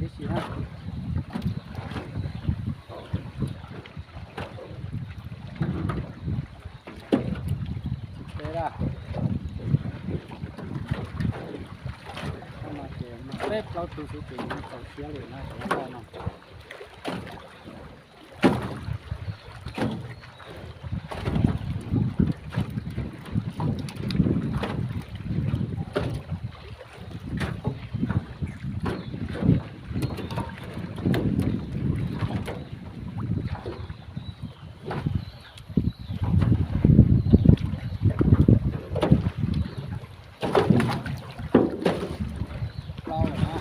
ที่สี่นะเดี๋ยวละมาเก็บมาเล็บเราตัวสุดจริงเขาเสียเลยนะแต่ว่าน้องเราเหรอ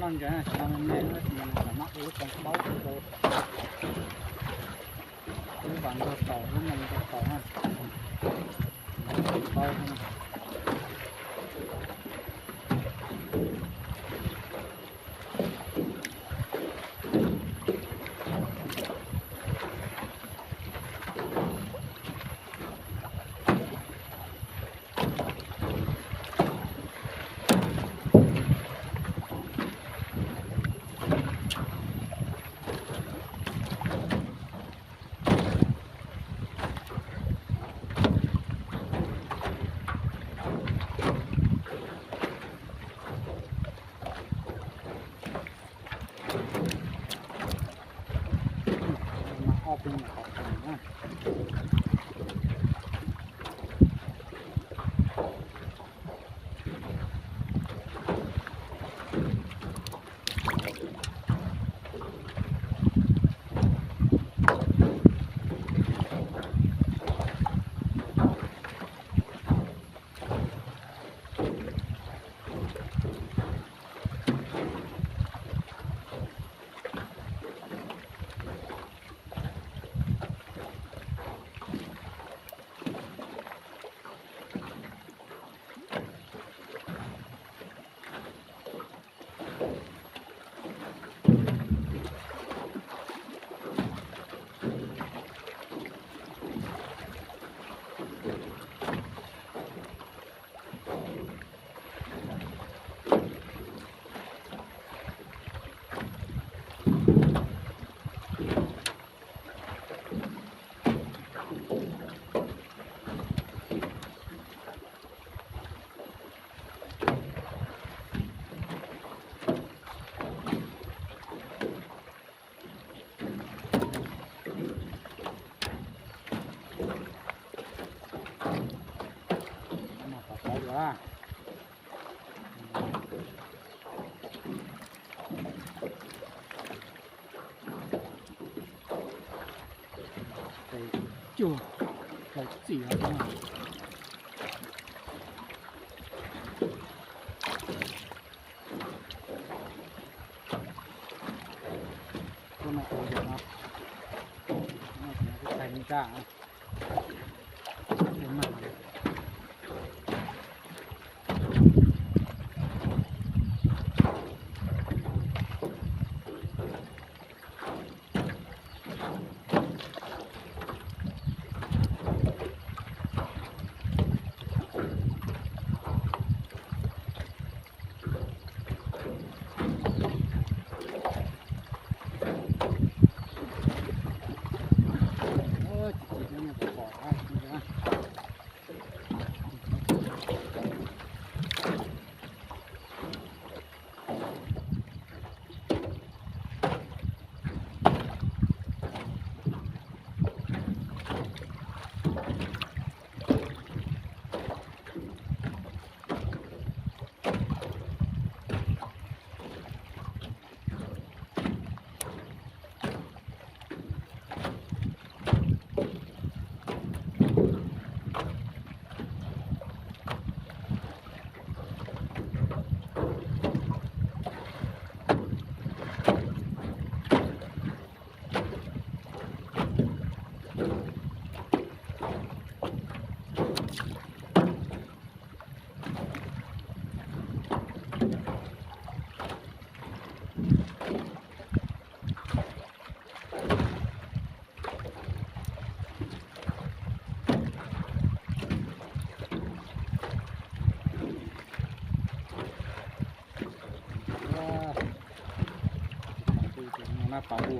năng cái năng lên nó thì mình mắc cái con báo rồi cái bạn có tàu cái mình có tàu ha tàuเอาเป็นแบบนี้นะchưa cái gì à con này ổn định không nó cái thành ra cái mặt nó bảo hộ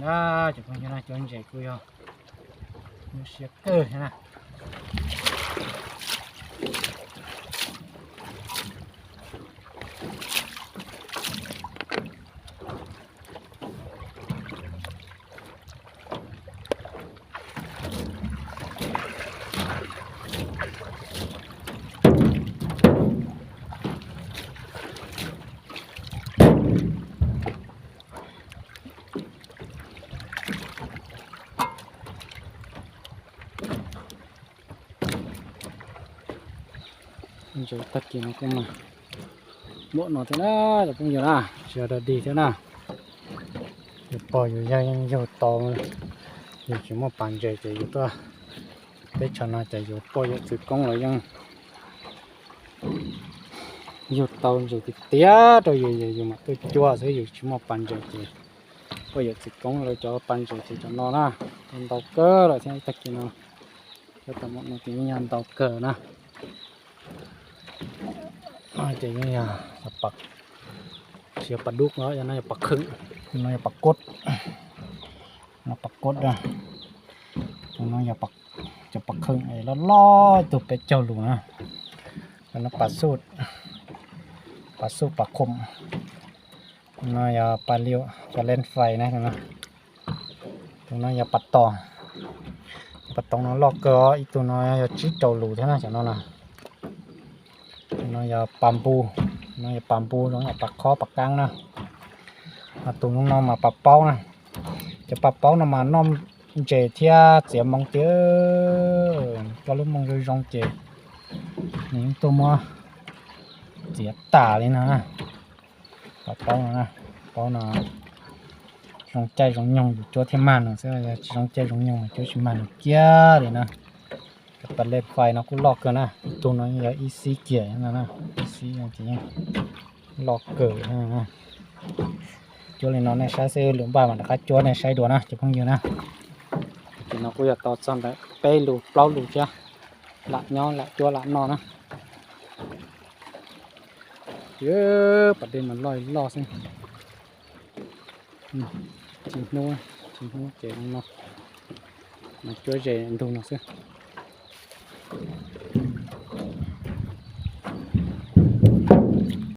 nó chụp phong như nó cho anh chạy cùi không nó sẽ cơ thế nào rồi tất cả nó cũng mà bộ nó thế nào rồi cũng nhiều nào chờ đợi đi thế nào rồi bỏ rồi ra nhiều to rồi chỉ một bàn chơi chơi rồi to để cho nó chạy rồi bỏ rồi tự công rồi nhưng nhiều to rồi thì tía rồi rồi mà tôi chua rồi rồi chỉ một bàn chơi chơi bỏ rồi tự công rồi cho bàn chơi chơi cho nó na còn tàu cơ rồi thế tất cả nó cho tao một cái nhàn tàu cờ na chỉ như là bạc xìa bạc đúc nó cho nó bạc khưng nó bạc cốt nó bạc cốt ra nó là bạc cho bạc khưng này nó lo tụtไปเจ้าหลวงนะnó bạc sút bạcคมnó là bạc liêu bạc lên phai này nó nó là bạc tòng nó lo cơ ít tụi nó là chỉ châu lù thế nào cho nó là nó là bamboo nó là bạc khó bạc căng nè tụi nó mà bạc bao nè cho bạc bao nó mà nó chè thia chè mong tía có lúc mong rơi rong chè những tụi mua chè tả lên nè bạc bao nè bao nè rong chay rong nhông cho thêm màn nữa sẽ là rong chay rong nhông cho thêm màn kia để nè bật lên phai nó cũng lọt cơ nè tụi nó như là easy kia nè easy chỉ lọt cờ nè chỗ này nó này sai xe lượng bài mà đã khách chỗ này sai đùa nè chứ không nhiều nè thì nó cũng là to xong đấy bay lù plau lù chưa lại nhau lại chỗ lại nó nè chứ bật lên mà lo xem chỉ nuôi chỉ nuôi chế nó mà chỗ chế anh thu nó xem